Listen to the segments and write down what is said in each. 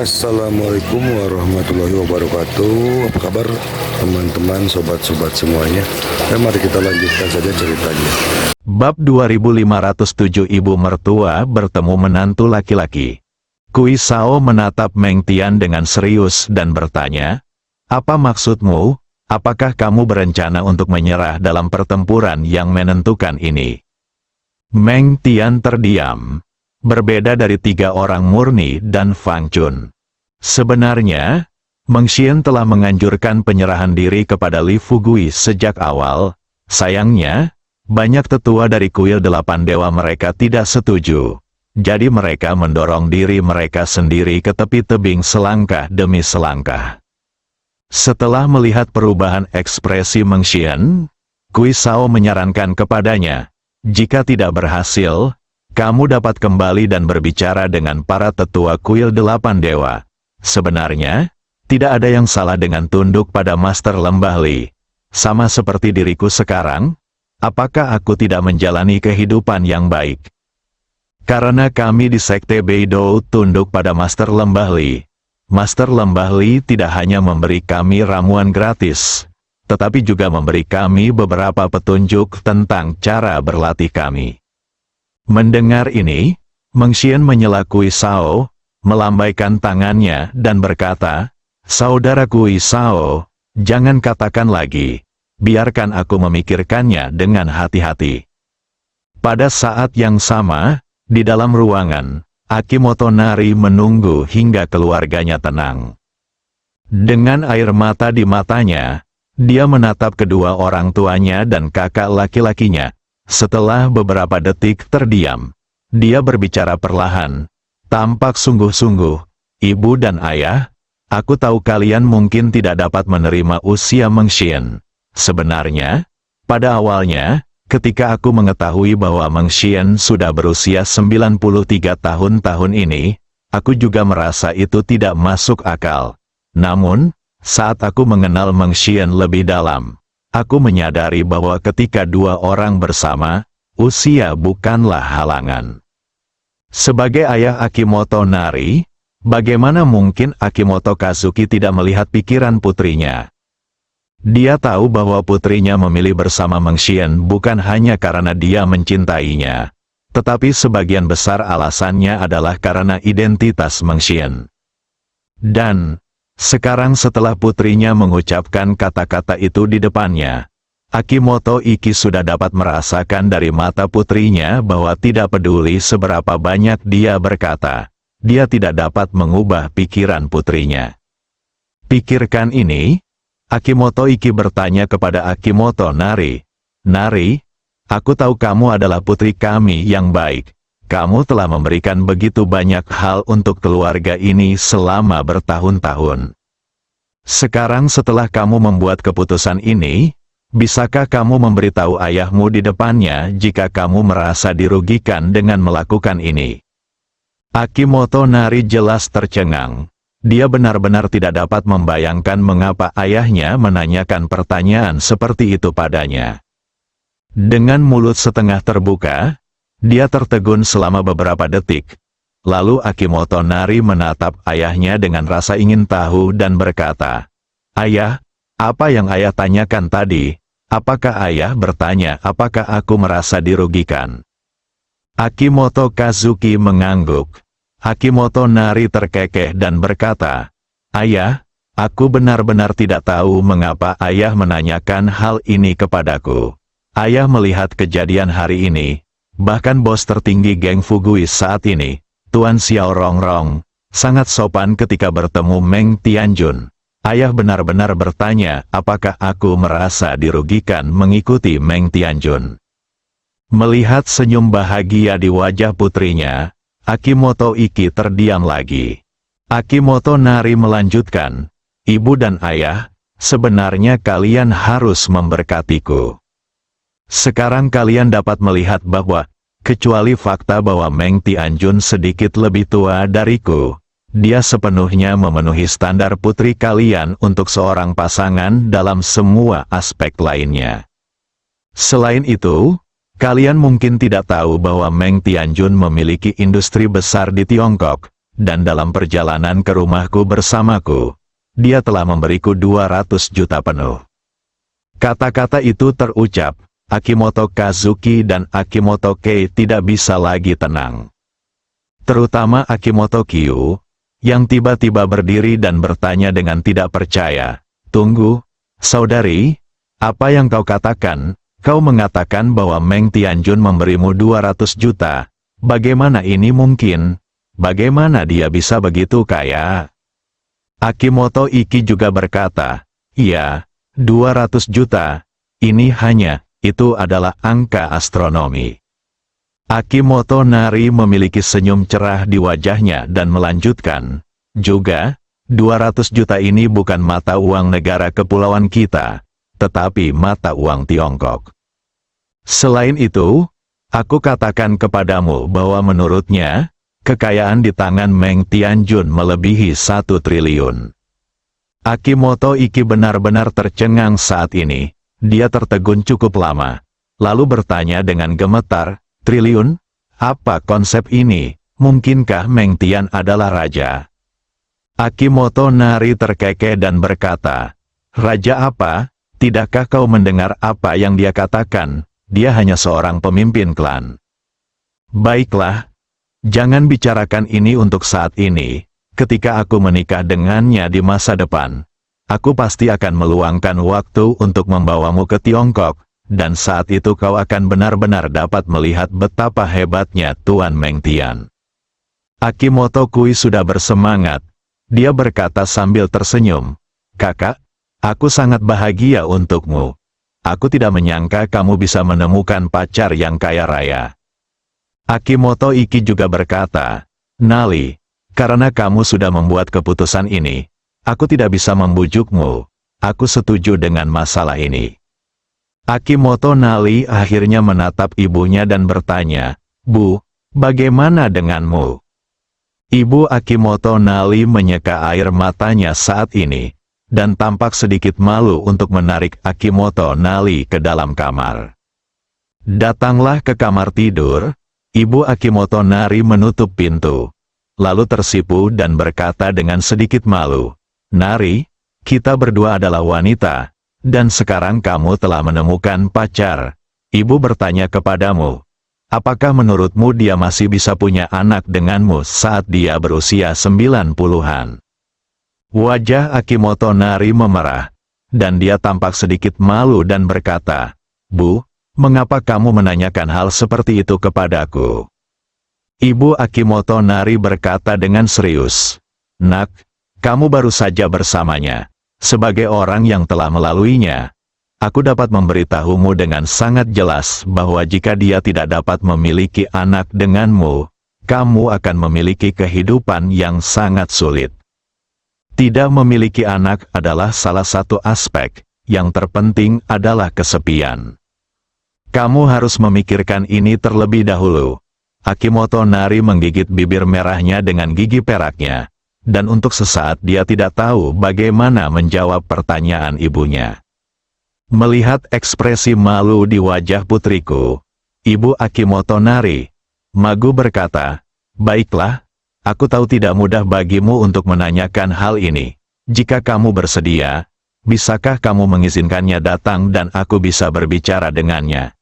Assalamualaikum warahmatullahi wabarakatuh. Apa kabar teman-teman, sobat-sobat semuanya? Mari kita lanjutkan saja ceritanya. Bab 2507 Ibu mertua bertemu menantu laki-laki. Kui Sao menatap Meng Tian dengan serius dan bertanya, "Apa maksudmu? Apakah kamu berencana untuk menyerah dalam pertempuran yang menentukan ini?" Meng Tian terdiam. Berbeda dari tiga orang murni dan Fang Chun. Sebenarnya, Meng Xian telah menganjurkan penyerahan diri kepada Li Fugui sejak awal. Sayangnya, banyak tetua dari kuil 8 dewa mereka tidak setuju. Jadi mereka mendorong diri mereka sendiri ke tepi tebing selangkah demi selangkah. Setelah melihat perubahan ekspresi Meng Xian, Kui Sao menyarankan kepadanya, "Jika tidak berhasil, kamu dapat kembali dan berbicara dengan para tetua kuil 8 dewa. Sebenarnya, tidak ada yang salah dengan tunduk pada Master Lembah Li. Sama seperti diriku sekarang, apakah aku tidak menjalani kehidupan yang baik? Karena kami di Sekte Beidou tunduk pada Master Lembah Li. Master Lembah Li tidak hanya memberi kami ramuan gratis, tetapi juga memberi kami beberapa petunjuk tentang cara berlatih kami." Mendengar ini, Meng Xian menyela Kui Sao, melambaikan tangannya dan berkata, "Saudara Kui Sao, jangan katakan lagi, biarkan aku memikirkannya dengan hati-hati." Pada saat yang sama, di dalam ruangan, Akimoto Nari menunggu hingga keluarganya tenang. Dengan air mata di matanya, dia menatap kedua orang tuanya dan kakak laki-lakinya. Setelah beberapa detik terdiam, dia berbicara perlahan, tampak sungguh-sungguh, "Ibu dan ayah, aku tahu kalian mungkin tidak dapat menerima usia Meng Xian. Sebenarnya, pada awalnya, ketika aku mengetahui bahwa Meng Xian sudah berusia 93 tahun ini, aku juga merasa itu tidak masuk akal. Namun, saat aku mengenal Meng Xian lebih dalam, aku menyadari bahwa ketika dua orang bersama, usia bukanlah halangan." Sebagai ayah Akimoto Nari, bagaimana mungkin Akimoto Kazuki tidak melihat pikiran putrinya? Dia tahu bahwa putrinya memilih bersama Meng Xian bukan hanya karena dia mencintainya, tetapi sebagian besar alasannya adalah karena identitas Meng Xian. Dan sekarang setelah putrinya mengucapkan kata-kata itu di depannya, Akimoto Iki sudah dapat merasakan dari mata putrinya bahwa tidak peduli seberapa banyak dia berkata, dia tidak dapat mengubah pikiran putrinya. Pikirkan ini, Akimoto Iki bertanya kepada Akimoto Nari, "Nari, aku tahu kamu adalah putri kami yang baik. Kamu telah memberikan begitu banyak hal untuk keluarga ini selama bertahun-tahun. Sekarang setelah kamu membuat keputusan ini, bisakah kamu memberitahu ayahmu di depannya jika kamu merasa dirugikan dengan melakukan ini?" Akimoto Nari jelas tercengang. Dia benar-benar tidak dapat membayangkan mengapa ayahnya menanyakan pertanyaan seperti itu padanya. Dengan mulut setengah terbuka, dia tertegun selama beberapa detik. Lalu Akimoto Nari menatap ayahnya dengan rasa ingin tahu dan berkata, "Ayah, apa yang ayah tanyakan tadi? Apakah ayah bertanya apakah aku merasa dirugikan?" Akimoto Kazuki mengangguk. Akimoto Nari terkekeh dan berkata, "Ayah, aku benar-benar tidak tahu mengapa ayah menanyakan hal ini kepadaku. Ayah melihat kejadian hari ini. Bahkan bos tertinggi geng Fugui saat ini, Tuan Xiao Rongrong, sangat sopan ketika bertemu Meng Tianjun. Ayah benar-benar bertanya apakah aku merasa dirugikan mengikuti Meng Tianjun." Melihat senyum bahagia di wajah putrinya, Akimoto Iki terdiam lagi. Akimoto Nari melanjutkan, "Ibu dan ayah, sebenarnya kalian harus memberkatiku. Sekarang kalian dapat melihat bahwa, kecuali fakta bahwa Meng Tianjun sedikit lebih tua dariku, dia sepenuhnya memenuhi standar putri kalian untuk seorang pasangan dalam semua aspek lainnya. Selain itu, kalian mungkin tidak tahu bahwa Meng Tianjun memiliki industri besar di Tiongkok, dan dalam perjalanan ke rumahku bersamaku, dia telah memberiku 200 juta penuh. Kata-kata itu terucap, Akimoto Kazuki dan Akimoto Kei tidak bisa lagi tenang. Terutama Akimoto Kyu, yang tiba-tiba berdiri dan bertanya dengan tidak percaya, "Tunggu, saudari, apa yang kau katakan? Kau mengatakan bahwa Meng Tianjun memberimu 200 juta. Bagaimana ini mungkin? Bagaimana dia bisa begitu kaya?" Akimoto Iki juga berkata, "Iya, 200 juta. Ini hanya, itu adalah angka astronomi." Akimoto Nari memiliki senyum cerah di wajahnya dan melanjutkan, "Juga, 200 juta ini bukan mata uang negara kepulauan kita, tetapi mata uang Tiongkok. Selain itu, aku katakan kepadamu bahwa menurutnya, kekayaan di tangan Meng Tianjun melebihi 1 triliun. Akimoto Iki benar-benar tercengang saat ini. Dia tertegun cukup lama, lalu bertanya dengan gemetar, "Triliun? Apa konsep ini? Mungkinkah Meng Tian adalah raja?" Akimoto Nari terkekeh dan berkata, "Raja apa? Tidakkah kau mendengar apa yang dia katakan? Dia hanya seorang pemimpin klan." "Baiklah, jangan bicarakan ini untuk saat ini. Ketika aku menikah dengannya di masa depan, aku pasti akan meluangkan waktu untuk membawamu ke Tiongkok, dan saat itu kau akan benar-benar dapat melihat betapa hebatnya Tuan Meng Tian." Akimoto Kui sudah bersemangat. Dia berkata sambil tersenyum, "Kakak, aku sangat bahagia untukmu. Aku tidak menyangka kamu bisa menemukan pacar yang kaya raya." Akimoto Iki juga berkata, "Nali, karena kamu sudah membuat keputusan ini, aku tidak bisa membujukmu. Aku setuju dengan masalah ini." Akimoto Nali akhirnya menatap ibunya dan bertanya, "Bu, bagaimana denganmu?" Ibu Akimoto Nali menyeka air matanya saat ini, dan tampak sedikit malu untuk menarik Akimoto Nali ke dalam kamar. Datanglah ke kamar tidur, Ibu Akimoto Nari menutup pintu, lalu tersipu dan berkata dengan sedikit malu, "Nari, kita berdua adalah wanita, dan sekarang kamu telah menemukan pacar. Ibu bertanya kepadamu, apakah menurutmu dia masih bisa punya anak denganmu saat dia berusia 90-an?" Wajah Akimoto Nari memerah, dan dia tampak sedikit malu dan berkata, "Bu, mengapa kamu menanyakan hal seperti itu kepadaku?" Ibu Akimoto Nari berkata dengan serius, "Nak, kamu baru saja bersamanya. Sebagai orang yang telah melaluinya, aku dapat memberitahumu dengan sangat jelas bahwa jika dia tidak dapat memiliki anak denganmu, kamu akan memiliki kehidupan yang sangat sulit. Tidak memiliki anak adalah salah satu aspek, yang terpenting adalah kesepian. Kamu harus memikirkan ini terlebih dahulu." Akimoto Nari menggigit bibir merahnya dengan gigi peraknya, dan untuk sesaat dia tidak tahu bagaimana menjawab pertanyaan ibunya. Melihat ekspresi malu di wajah putriku, Ibu Akimoto Nari, Magu berkata, "Baiklah, aku tahu tidak mudah bagimu untuk menanyakan hal ini. Jika kamu bersedia, bisakah kamu mengizinkannya datang dan aku bisa berbicara dengannya?"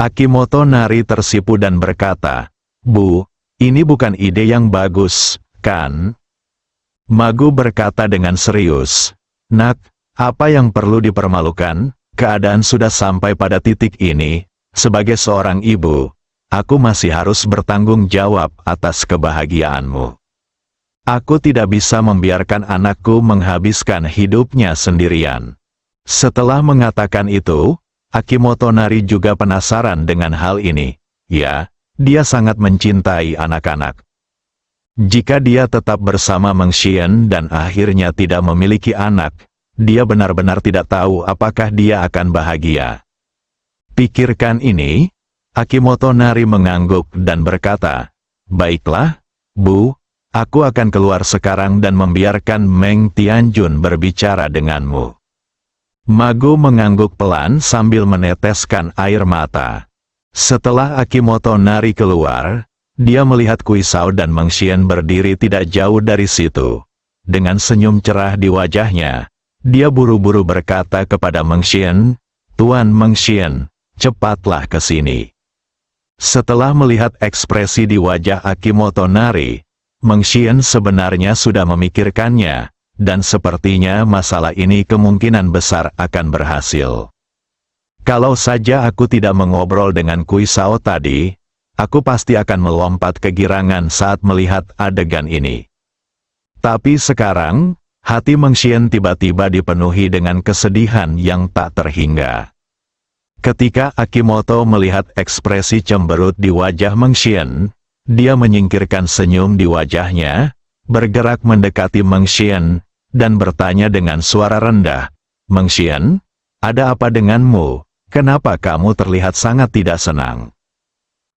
Akimoto Nari tersipu dan berkata, "Bu, ini bukan ide yang bagus, kan?" Magu berkata dengan serius, "Nak, apa yang perlu dipermalukan? Keadaan sudah sampai pada titik ini. Sebagai seorang ibu, aku masih harus bertanggung jawab atas kebahagiaanmu. Aku tidak bisa membiarkan anakku menghabiskan hidupnya sendirian." Setelah mengatakan itu, Akimoto Nari juga penasaran dengan hal ini. Ya, dia sangat mencintai anak-anak. Jika dia tetap bersama Meng Xian dan akhirnya tidak memiliki anak, dia benar-benar tidak tahu apakah dia akan bahagia. Pikirkan ini, Akimoto Nari mengangguk dan berkata, "Baiklah, Bu, aku akan keluar sekarang dan membiarkan Meng Tianjun berbicara denganmu." Magu mengangguk pelan sambil meneteskan air mata. Setelah Akimoto Nari keluar, Dia melihat Kuisao dan Meng Xian berdiri tidak jauh dari situ. Dengan senyum cerah di wajahnya, dia buru-buru berkata kepada Meng Xian, "Tuan Meng Xian, cepatlah ke sini." Setelah melihat ekspresi di wajah Akimoto Nari, Meng Xian sebenarnya sudah memikirkannya, dan sepertinya masalah ini kemungkinan besar akan berhasil. Kalau saja aku tidak mengobrol dengan Kuisao tadi, aku pasti akan melompat kegirangan saat melihat adegan ini. Tapi sekarang, hati Meng Xian tiba-tiba dipenuhi dengan kesedihan yang tak terhingga. Ketika Akimoto melihat ekspresi cemberut di wajah Meng Xian, dia menyingkirkan senyum di wajahnya, bergerak mendekati Meng Xian, dan bertanya dengan suara rendah, "Meng Xian, ada apa denganmu? Kenapa kamu terlihat sangat tidak senang?"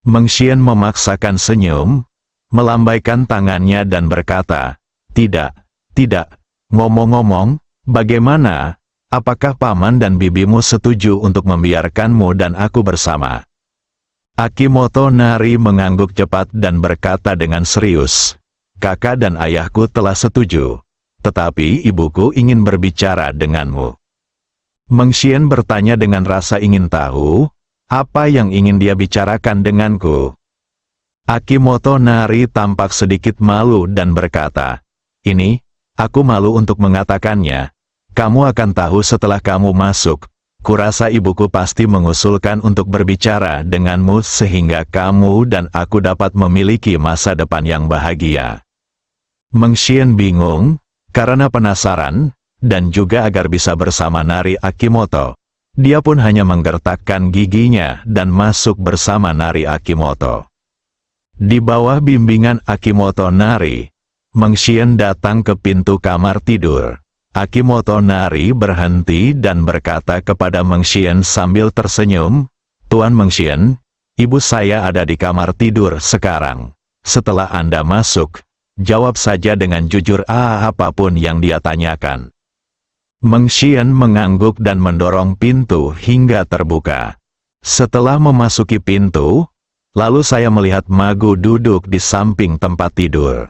Meng Xian memaksakan senyum, melambaikan tangannya dan berkata, Tidak, ngomong-ngomong, bagaimana? Apakah paman dan bibimu setuju untuk membiarkanmu dan aku bersama?" Akimoto Nari mengangguk cepat dan berkata dengan serius, "Kakak dan ayahku telah setuju, tetapi ibuku ingin berbicara denganmu." Meng Xian bertanya dengan rasa ingin tahu, apa yang ingin dia bicarakan denganku. Akimoto Nari tampak sedikit malu dan berkata, "Ini, aku malu untuk mengatakannya. Kamu akan tahu setelah kamu masuk. Kurasa ibuku pasti mengusulkan untuk berbicara denganmu sehingga kamu dan aku dapat memiliki masa depan yang bahagia." Meng Xian bingung, karena penasaran, dan juga agar bisa bersama Nari Akimoto. Dia pun hanya menggertakkan giginya dan masuk bersama Nari Akimoto. Di bawah bimbingan Akimoto Nari, Meng Xian datang ke pintu kamar tidur. Akimoto Nari berhenti dan berkata kepada Meng Xian sambil tersenyum, "Tuan Meng Xian, ibu saya ada di kamar tidur sekarang. Setelah Anda masuk, jawab saja dengan jujur apapun yang dia tanyakan." Meng Xian mengangguk dan mendorong pintu hingga terbuka. Setelah memasuki pintu, lalu saya melihat Magu duduk di samping tempat tidur.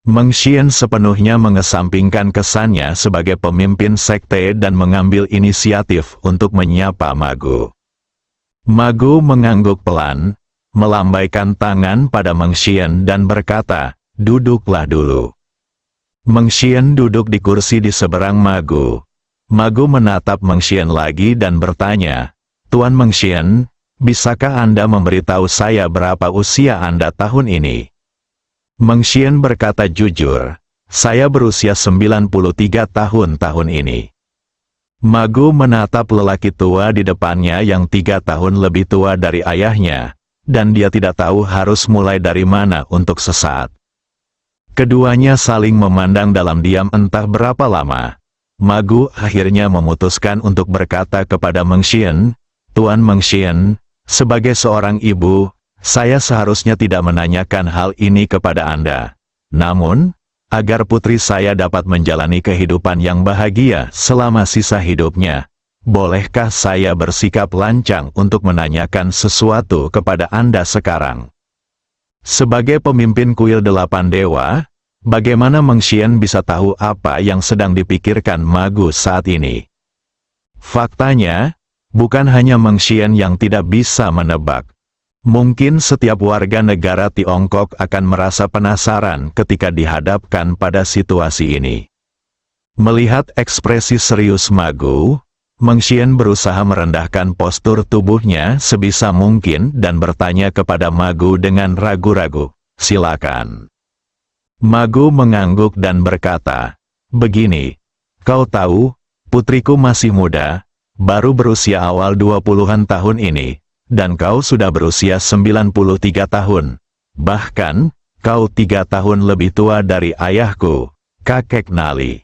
Meng Xian sepenuhnya mengesampingkan kesannya sebagai pemimpin sekte dan mengambil inisiatif untuk menyapa Magu. Magu mengangguk pelan, melambaikan tangan pada Meng Xian dan berkata, "Duduklah dulu." Meng Xian duduk di kursi di seberang Magu. Magu menatap Meng Xian lagi dan bertanya, "Tuan Meng Xian, bisakah Anda memberitahu saya berapa usia Anda tahun ini?" Meng Xian berkata jujur, "Saya berusia 93 tahun ini." Magu menatap lelaki tua di depannya yang 3 tahun lebih tua dari ayahnya, dan dia tidak tahu harus mulai dari mana untuk sesaat. Keduanya saling memandang dalam diam entah berapa lama. Magu akhirnya memutuskan untuk berkata kepada Meng Xian, "Tuan Meng Xian, sebagai seorang ibu, saya seharusnya tidak menanyakan hal ini kepada Anda. Namun, agar putri saya dapat menjalani kehidupan yang bahagia selama sisa hidupnya, bolehkah saya bersikap lancang untuk menanyakan sesuatu kepada Anda sekarang?" Sebagai pemimpin kuil 8 dewa, bagaimana Meng Xian bisa tahu apa yang sedang dipikirkan Magu saat ini? Faktanya, bukan hanya Meng Xian yang tidak bisa menebak. Mungkin setiap warga negara Tiongkok akan merasa penasaran ketika dihadapkan pada situasi ini. Melihat ekspresi serius Magu, Meng Xian berusaha merendahkan postur tubuhnya sebisa mungkin dan bertanya kepada Magu dengan ragu-ragu, "Silakan." Magu mengangguk dan berkata, "Begini, kau tahu, putriku masih muda, baru berusia awal 20-an tahun ini. Dan kau sudah berusia 93 tahun. Bahkan, kau 3 tahun lebih tua dari ayahku, kakek Nali."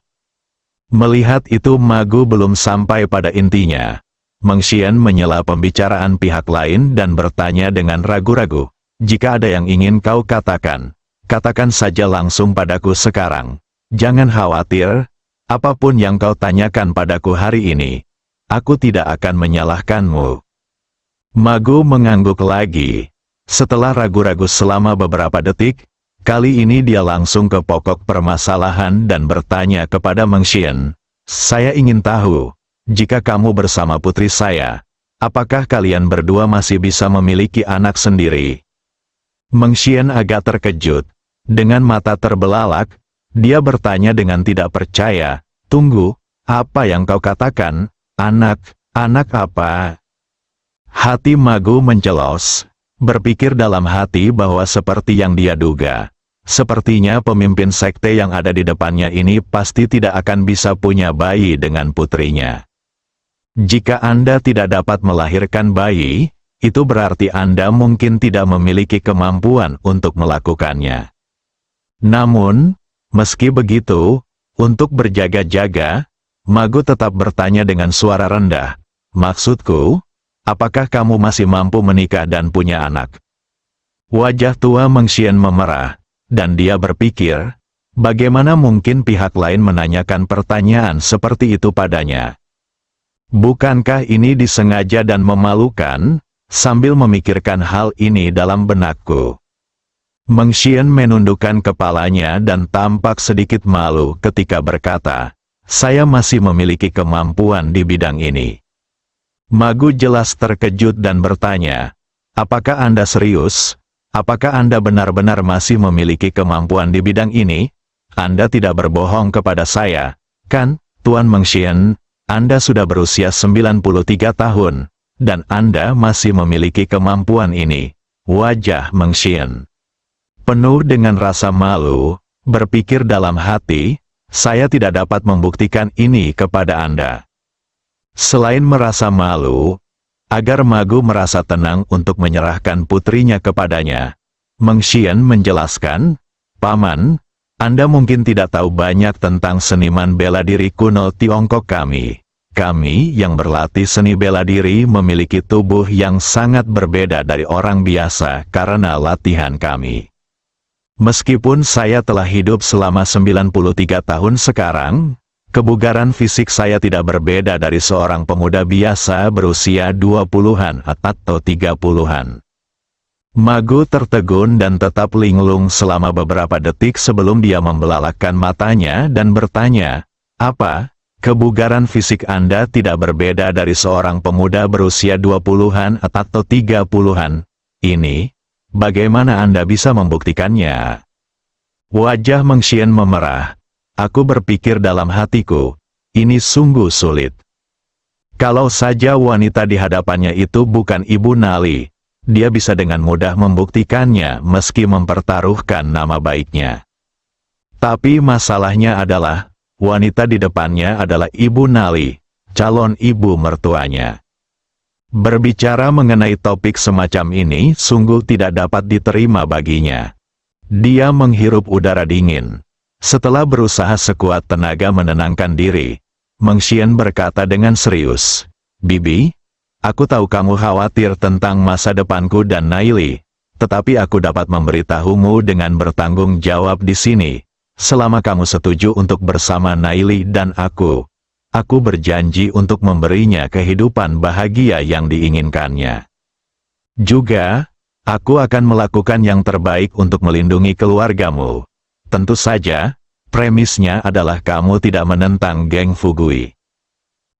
Melihat itu Magu belum sampai pada intinya. Meng Xian menyela pembicaraan pihak lain dan bertanya dengan ragu-ragu, "Jika ada yang ingin kau katakan, katakan saja langsung padaku sekarang. Jangan khawatir, apapun yang kau tanyakan padaku hari ini, aku tidak akan menyalahkanmu." Magu mengangguk lagi. Setelah ragu-ragu selama beberapa detik, kali ini dia langsung ke pokok permasalahan dan bertanya kepada Meng Xian. Saya ingin tahu, jika kamu bersama putri saya, apakah kalian berdua masih bisa memiliki anak sendiri? Meng Xian agak terkejut. Dengan mata terbelalak, dia bertanya dengan tidak percaya, tunggu, apa yang kau katakan? Anak apa? Hati Magu mencelos, berpikir dalam hati bahwa seperti yang dia duga. Sepertinya pemimpin sekte yang ada di depannya ini pasti tidak akan bisa punya bayi dengan putrinya. Jika Anda tidak dapat melahirkan bayi, itu berarti Anda mungkin tidak memiliki kemampuan untuk melakukannya. Namun, meski begitu, untuk berjaga-jaga, Magu tetap bertanya dengan suara rendah, maksudku, apakah kamu masih mampu menikah dan punya anak? Wajah tua Meng Xian memerah, dan dia berpikir, bagaimana mungkin pihak lain menanyakan pertanyaan seperti itu padanya? Bukankah ini disengaja dan memalukan? Sambil memikirkan hal ini dalam benakku, Meng Xian menundukkan kepalanya dan tampak sedikit malu ketika berkata, saya masih memiliki kemampuan di bidang ini. Magu jelas terkejut dan bertanya, apakah Anda serius? Apakah Anda benar-benar masih memiliki kemampuan di bidang ini? Anda tidak berbohong kepada saya, kan, Tuan Meng Xian? Anda sudah berusia 93 tahun, dan Anda masih memiliki kemampuan ini. Wajah Meng Xian penuh dengan rasa malu, berpikir dalam hati, saya tidak dapat membuktikan ini kepada Anda. Selain merasa malu, agar Magu merasa tenang untuk menyerahkan putrinya kepadanya, Meng Xian menjelaskan, Paman, Anda mungkin tidak tahu banyak tentang seniman bela diri kuno Tiongkok kami. Kami yang berlatih seni bela diri memiliki tubuh yang sangat berbeda dari orang biasa karena latihan kami. Meskipun saya telah hidup selama 93 tahun sekarang, kebugaran fisik saya tidak berbeda dari seorang pemuda biasa berusia 20-an atau 30-an. Magu tertegun dan tetap linglung selama beberapa detik sebelum dia membelalakkan matanya dan bertanya, apa, kebugaran fisik Anda tidak berbeda dari seorang pemuda berusia 20-an atau 30-an? Ini, bagaimana Anda bisa membuktikannya? Wajah Meng Xian memerah. Aku berpikir dalam hatiku, ini sungguh sulit. Kalau saja wanita di hadapannya itu bukan Ibu Nali, dia bisa dengan mudah membuktikannya meski mempertaruhkan nama baiknya. Tapi masalahnya adalah, wanita di depannya adalah Ibu Nali, calon ibu mertuanya. Berbicara mengenai topik semacam ini sungguh tidak dapat diterima baginya. Dia menghirup udara dingin. Setelah berusaha sekuat tenaga menenangkan diri, Meng Xian berkata dengan serius, Bibi, aku tahu kamu khawatir tentang masa depanku dan Naili, tetapi aku dapat memberitahumu dengan bertanggung jawab di sini. Selama kamu setuju untuk bersama Naili dan aku berjanji untuk memberinya kehidupan bahagia yang diinginkannya. Juga, aku akan melakukan yang terbaik untuk melindungi keluargamu. Tentu saja, premisnya adalah kamu tidak menentang geng Fugui.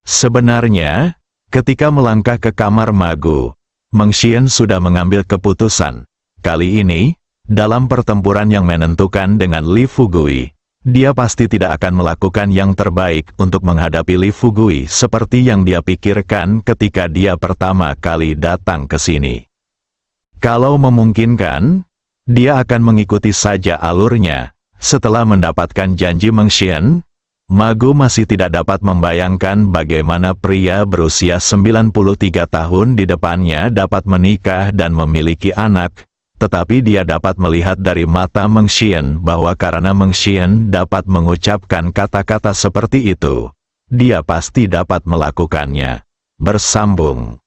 Sebenarnya, ketika melangkah ke kamar Magu, Meng Xian sudah mengambil keputusan. Kali ini, dalam pertempuran yang menentukan dengan Li Fugui, dia pasti tidak akan melakukan yang terbaik untuk menghadapi Li Fugui seperti yang dia pikirkan ketika dia pertama kali datang ke sini. Kalau memungkinkan, dia akan mengikuti saja alurnya. Setelah mendapatkan janji Meng Xian, Magu masih tidak dapat membayangkan bagaimana pria berusia 93 tahun di depannya dapat menikah dan memiliki anak. Tetapi dia dapat melihat dari mata Meng Xian bahwa karena Meng Xian dapat mengucapkan kata-kata seperti itu, dia pasti dapat melakukannya. Bersambung.